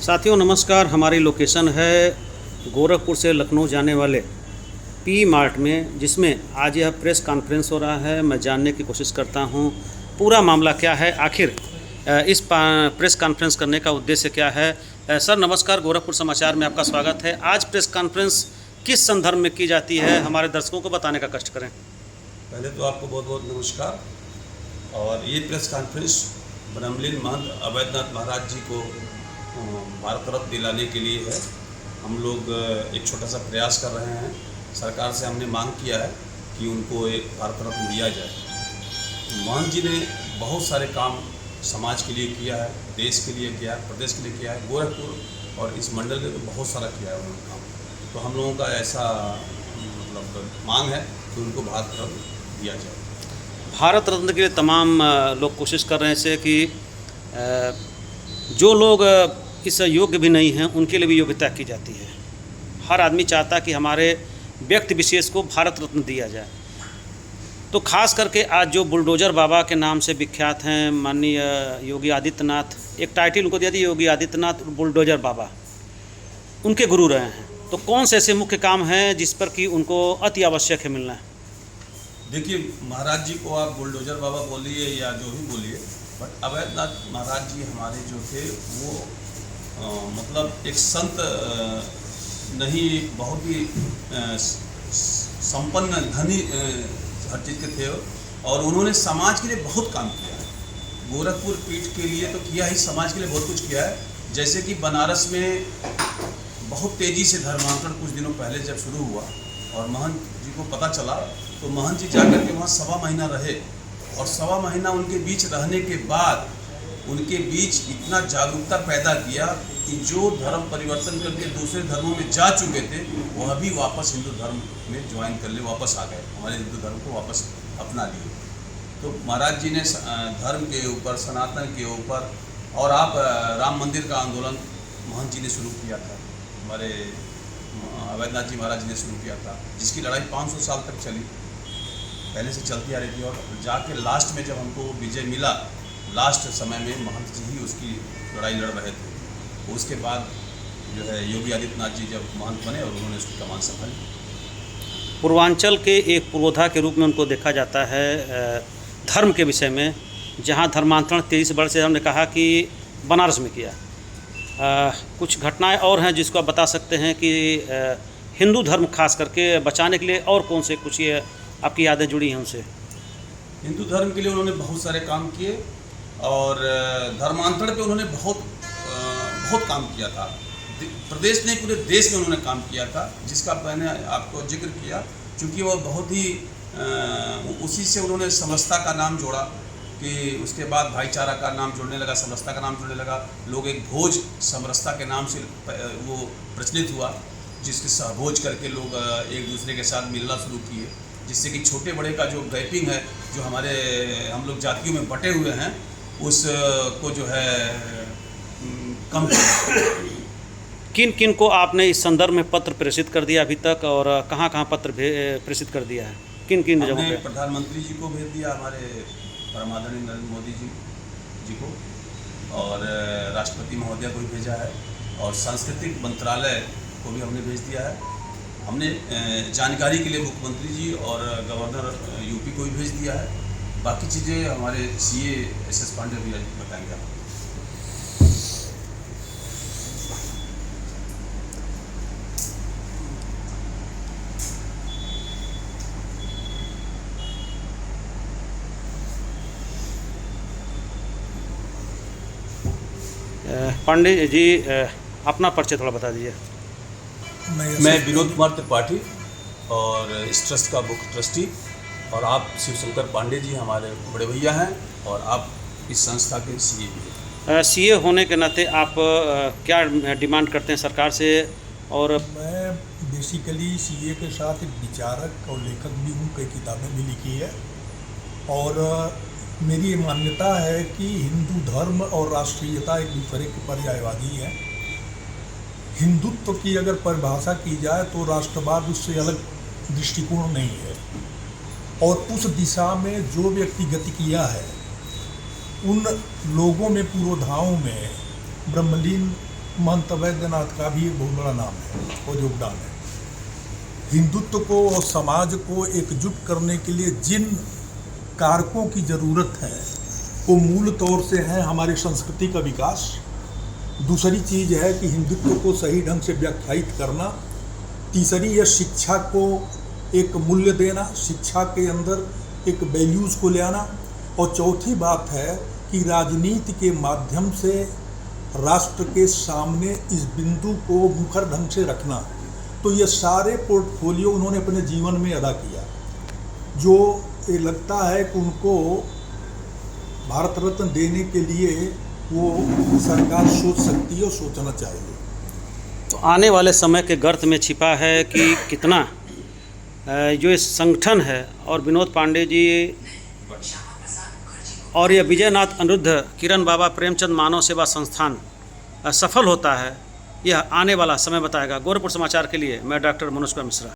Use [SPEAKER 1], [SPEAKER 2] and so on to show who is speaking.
[SPEAKER 1] साथियों नमस्कार। हमारी लोकेशन है गोरखपुर से लखनऊ जाने वाले पी मार्ट में, जिसमें आज यह प्रेस कॉन्फ्रेंस हो रहा है। मैं जानने की कोशिश करता हूं पूरा मामला क्या है, आखिर इस प्रेस कॉन्फ्रेंस करने का उद्देश्य क्या है। सर नमस्कार, गोरखपुर समाचार में आपका स्वागत है। आज प्रेस कॉन्फ्रेंस किस संदर्भ में की जाती है, हमारे दर्शकों को बताने का कष्ट करें।
[SPEAKER 2] पहले तो आपको बहुत बहुत नमस्कार। और ये प्रेस कॉन्फ्रेंस ब्रह्मलीन महंत अवैधनाथ महाराज जी को भारत रत्न दिलाने के लिए है। हम लोग एक छोटा सा प्रयास कर रहे हैं। सरकार से हमने मांग किया है कि उनको एक भारत रत्न दिया जाए। महंत जी ने बहुत सारे काम समाज के लिए किया है, देश के लिए किया है, प्रदेश के लिए किया है, गोरखपुर और इस मंडल के तो बहुत सारा किया है उन्होंने काम। तो हम लोगों का ऐसा मांग है कि उनको भारत रत्न दिया जाए।
[SPEAKER 1] भारत रत्न के लिए तमाम लोग कोशिश कर रहे हैं से कि जो लोग इस योग्य भी नहीं हैं उनके लिए भी योग्यता की जाती है। हर आदमी चाहता कि हमारे व्यक्ति विशेष को भारत रत्न दिया जाए। तो खास करके आज जो बुलडोज़र बाबा के नाम से विख्यात हैं माननीय योगी आदित्यनाथ, एक टाइटल उनको दिया था योगी आदित्यनाथ बुलडोज़र बाबा, उनके गुरु रहे हैं। तो कौन से ऐसे मुख्य काम हैं जिस पर कि उनको अति आवश्यक है मिलना है।
[SPEAKER 2] देखिए, महाराज जी को आप बुलडोज़र बाबा बोलिए या जो भी बोलिए, बट अवैधनाथ महाराज जी हमारे जो थे वो मतलब एक संत नहीं, बहुत ही संपन्न धनी हर चीज़ के थे। और उन्होंने समाज के लिए बहुत काम किया है। गोरखपुर पीठ के लिए तो किया ही, समाज के लिए बहुत कुछ किया है। जैसे कि बनारस में बहुत तेज़ी से धर्मांतरण कुछ दिनों पहले जब शुरू हुआ और महंत जी को पता चला, तो महंत जी जाकर के वहाँ 1.25 महीना रहे। और 1.25 महीना उनके बीच रहने के बाद उनके बीच इतना जागरूकता पैदा किया कि जो धर्म परिवर्तन करके दूसरे धर्मों में जा चुके थे वह भी वापस हिंदू धर्म में ज्वाइन कर ले, वापस आ गए, हमारे हिंदू धर्म को वापस अपना लिए। तो महाराज जी ने धर्म के ऊपर, सनातन के ऊपर, और आप राम मंदिर का आंदोलन महंत जी ने शुरू किया था, हमारे अवैधनाथ जी महाराज जी ने शुरू किया था, जिसकी लड़ाई 500 साल तक चली, पहले से चलती आ रही थी। और जाके लास्ट में जब हमको विजय मिला, लास्ट समय में महंत जी ही उसकी लड़ाई लड़ रहे थे। उसके बाद जो है योगी आदित्यनाथ जी जब महंत बने और उन्होंने उसकी कमान संभाली।
[SPEAKER 1] पूर्वांचल के एक पुरोधा के रूप में उनको देखा जाता है धर्म के विषय में, जहाँ धर्मांतरण तेजी से बढ़ से हमने कहा कि बनारस में किया। कुछ घटनाएं और हैं जिसको आप बता सकते हैं कि हिंदू धर्म खास करके बचाने के लिए और कौन से कुछ ये आपकी यादें जुड़ी हैं उनसे।
[SPEAKER 2] हिंदू धर्म के लिए उन्होंने बहुत सारे काम किए और धर्मांतरण पे उन्होंने बहुत काम किया था। प्रदेश नहीं, पूरे देश में उन्होंने काम किया था, जिसका मैंने आपको जिक्र किया। चूँकि वो बहुत ही उसी से उन्होंने समरसता का नाम जोड़ा कि उसके बाद भाईचारा का नाम जुड़ने लगा, समरसता का नाम जुड़ने लगा। लोग एक भोज समरसता के नाम से वो प्रचलित हुआ, जिसके सहभोज करके लोग एक दूसरे के साथ मिलना शुरू किए, जिससे कि छोटे बड़े का जो गैपिंग है, जो हमारे हम लोग जातियों में बटे हुए हैं, उसको जो है कम।
[SPEAKER 1] किन किन को आपने इस संदर्भ में पत्र प्रेषित कर दिया अभी तक, और कहाँ कहाँ पत्र प्रेषित कर दिया है, किन किन जगहों पे?
[SPEAKER 2] प्रधानमंत्री जी को भेज दिया, हमारे परमादरणीय नरेंद्र मोदी जी को, और राष्ट्रपति महोदय को भी भेजा है, और सांस्कृतिक मंत्रालय को भी हमने भेज दिया है। हमने जानकारी के लिए मुख्यमंत्री जी और गवर्नर यूपी को भी भेज दिया है। बाकी चीज़ें हमारे सीए एस पांडे भी बताएंगे आपको।
[SPEAKER 1] पांडे जी अपना परिचय थोड़ा बता दीजिए।
[SPEAKER 2] मैं विनोद कुमार त्रिपाठी और इस ट्रस्ट का मुख्य ट्रस्टी, और आप शिवशंकर पांडे जी हमारे बड़े भैया हैं, और आप इस संस्था के सीए भी हैं।
[SPEAKER 1] सीए होने के नाते आप क्या डिमांड करते हैं सरकार से? और
[SPEAKER 3] मैं बेसिकली सीए के साथ एक विचारक और लेखक भी हूँ, कई किताबें भी लिखी है। और मेरी ये मान्यता है कि हिंदू धर्म और राष्ट्रीयता एक दूसरे के पर्यायवादी हैं। हिंदुत्व की अगर परिभाषा की जाए तो राष्ट्रवाद उससे अलग दृष्टिकोण नहीं है, और उस दिशा में जो व्यक्ति गति किया है उन लोगों में, पुरोधाओं में ब्रह्मलीन महंत वैद्यनाथ का भी एक बहुत बड़ा नाम है और योगदान है। हिंदुत्व को और समाज को एकजुट करने के लिए जिन कारकों की ज़रूरत है वो मूल तौर से है हमारी संस्कृति का विकास। दूसरी चीज़ है कि हिंदुत्व को सही ढंग से व्याख्यायित करना। तीसरी है शिक्षा को एक मूल्य देना, शिक्षा के अंदर एक वैल्यूज़ को ले आना। और चौथी बात है कि राजनीति के माध्यम से राष्ट्र के सामने इस बिंदु को मुखर ढंग से रखना। तो ये सारे पोर्टफोलियो उन्होंने अपने जीवन में अदा किया, जो ये लगता है कि उनको भारत रत्न देने के लिए वो सरकार सोच सकती है और सोचना चाहिए।
[SPEAKER 1] तो आने वाले समय के गर्त में छिपा है कि कितना जो ये संगठन है और विनोद पांडे जी और ये विजयनाथ अनिरुद्ध किरण बाबा प्रेमचंद मानव सेवा संस्थान सफल होता है, यह आने वाला समय बताएगा। गोरखपुर समाचार के लिए मैं डॉक्टर मनोज कुमार मिश्रा।